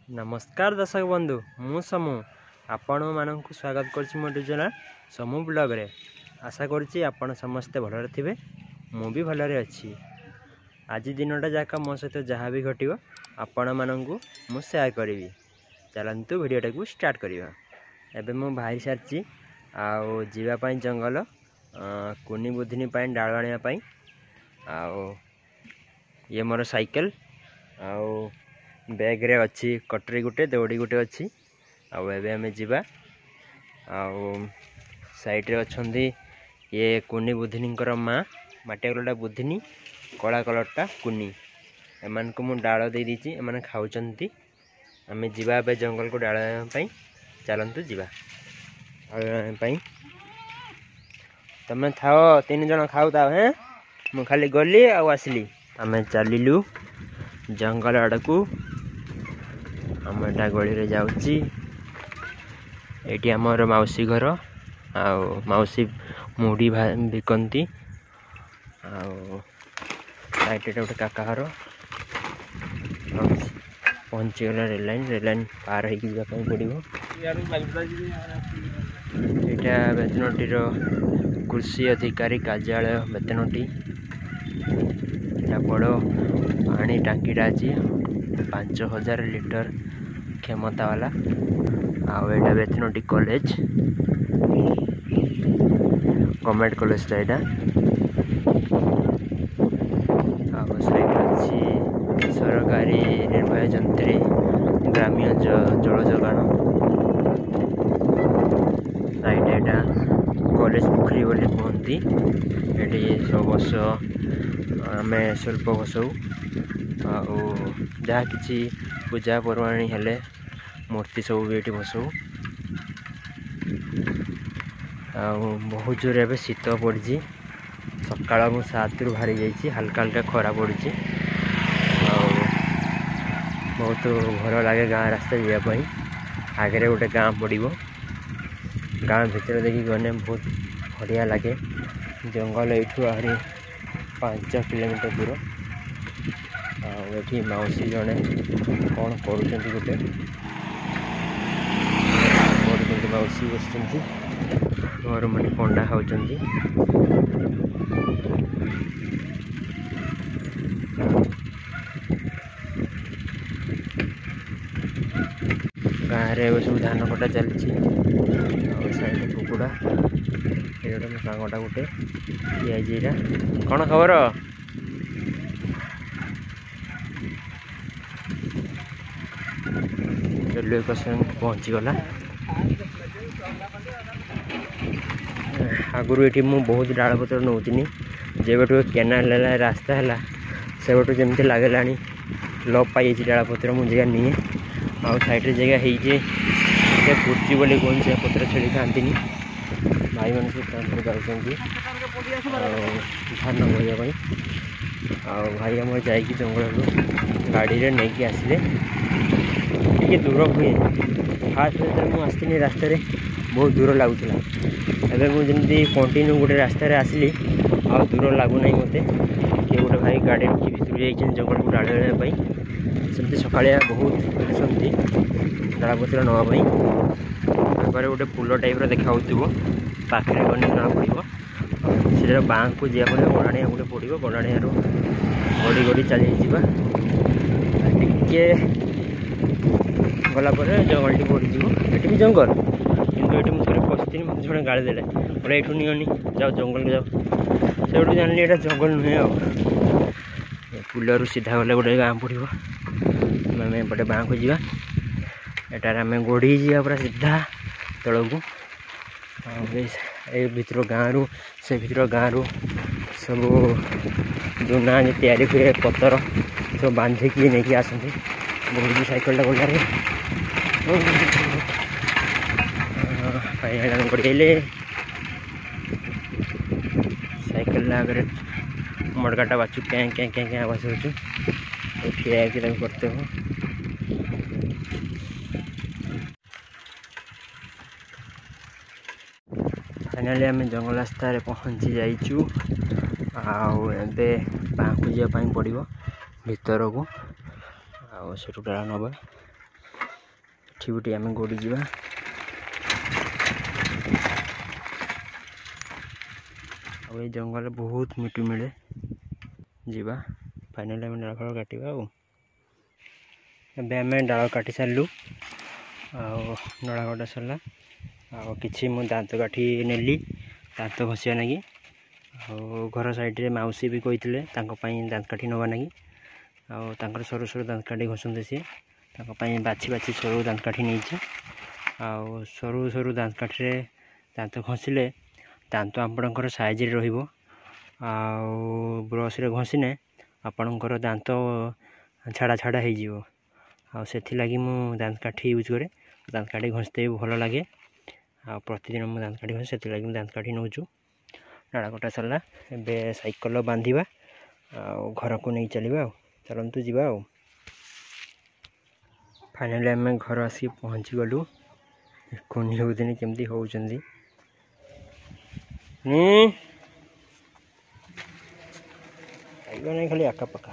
नमस्कार दर्शक बंधु मु समू आपण मानक स्वागत करछि मो चैनल समू ब्लॉग रे। आशा करछि आपण समस्ते भलरे थिबे मु भी भलरे अछि। आज दिनटा जाका मो सहित जहाँ भी घटिबो आपण मानकु मु शेयर करिवि। चलंतु वीडियोटा को स्टार्ट करिवा। एबे मु बाहर सारछि आउ जीवा पई जंगल कुनी बुधिनी पई डाळ आनिया पई। आउ ये मोर साइकिल आउ बैग रे अच्छी कटरी गुटे दौड़ी गुटे अच्छी आउ एबे हमें जीवा। आउ साइड रे अछंदी ये कुनी बुधिनीकर माँ माटिया कलरटा बुधिनी कला कलरटा कुनी एमान को मु डाळ दे दीची एमान खाउचंती। हमें जीवा एबे जंगल को डाळ पई चलंतु जीवा पई। तमे थाओ तीन जण खाउ ता हैं मु खाली गली आउ आसली। हमें चलिलु जंगल आड़कू आम एटा गली रे जाउची। एटी हमर मौसी घर आउ मौसी मुड़ी बिकंती आउ साइड रे गोटे काका घर पहुंची गला रेल लाइन पार होई जा पई पड़िबो। एटा बेतनटी रो कृषि अधिकारी कार्यालय बेतनटी। एटा बड़ो पानी टांकीटा अछि 5000 लिटर क्षमता वाला। आउ एटा बेतनटी कॉलेज गवर्नमेंट कॉलेज एटा। आउ साइड अछि सरकारी निर्भय जंत्री ग्रामीण जल जोगाण। साइड एटा कॉलेज पोखरी बोली कहती। एटी सब वर्ष आम स्वल्प बसऊ आउ जहाँ किसी पूजा पर्वाणी हेले मूर्ति सब भी ये बसऊ। आउ बहुत जोर एवं शीत पड़ी सकाल मु 7 रु बाहरी जाइए। हल्का हल्का खरा पड़ी बहुत भल लगे गाँ रास्ता जावाई। आगे गोटे गाँ पड़ो गाँ भीतर देखिए गने बहुत बढ़िया लगे। जंगल यू आहरी 5 किलोमीटर दूर। आठी मौसी जड़े कौन कर गोटे मौसी बस घर मैंने पंडा खाऊँ। गाँव में सब धान कटा चलती। साइड कुकुड़ा ये मो सांगटा गोटे ये कौन खबर रेलवे स्टेशन पहुँची गला। आगुरी ये मुझे बहुत डाल पत्र नौनी जेबू केनाल रास्ता है से जमी लगेगा लप पाई डाल पत्र मुझे निए। आउ साइड जगह है पुर्ची बोली कौन से पत्र छेड़ी खाती भाई मैंने सब जाऊँगी धान गई। आउ भाई आम जा जंगल गाड़ी रे नहीं कि आसिले टे दूर हुए। फास्ट जो मुझे रास्ता बहुत दूर लगुला एवं मुझे कंटिन्यू गोटे रास्ता आसली आ दूर लगुना मत किए गोटे भाई गाड़ी रखी भितर जाइए जंगल को डाल सेमती सकाया बहुत आसती डालपत्र नापी। आगे गोटे पुल टाइप देखा पाखे गले जना पड़ो से बाँ को जावाई गड़ाणिया गोटे पड़ो गड़ाणिया गड़ी गड़ी चली टे गलापर जंगल टी पड़ज। ये भी जंगल कितु ये मुझे पशुनी मत जो गाड़ी देले बोले यू निनी जाओ जंगल जाओ से जानी ये जंगल नुहे। आ पुलू सीधा गले गोटे गाँ पड़ो आम एपटे बाँ को जा एटार आम गोड़ी जा पूरा सीधा तल को। भीतर गाँव से भीतर गाँव सब जो ना तैयारी हुए पतर सब बांधिकी नहीं आसती। बहुत साइकेलटा गलारे गड़े साइकेल आगे मड़काटा बाचु क्या क्या क्या क्या आवाज हो ठिया करते हो। फाइनाली आम जंगल रास्तार पहुँची जाइचु। आउ एबे बाँ को जावाई पड़ो भीतर को आउ से डाल नवा बुटी आम गोड़ी जा ये जंगल बहुत मिटू मिले जीवा फाइनाली आम डाल फल काटा आम डाल काटी सारू नड़ा कटा सरला कि मु दांत काठी नेली दांत घसिया लगी घर साइड मौसी भी कहते दांत काठी नवा लगी आर सरू सरू दांत काठी घसते सी बाछी बाछी सरू दांत काठी नहीं सरू सरू दांत काठी दांत घसिले दांत आपणकर साइज रे ब्रश रे घसीने आपणकर दांत छाड़ा छाड़ा हो लगी मु दांत काठी यूज करे दांत काठी घसते भी भल लगे प्रतिदिन मु दांत काठी घसे से लगी दांत काठी नौचु नाड़ा कटा सरला एबे साइकल बांधिबा घर को नहीं चलवा चलतु जीवा फाइनाली आम घर आसी पहुँची गलु कुनी होदिन केमती होउचंदी नहीं खाली आका पका।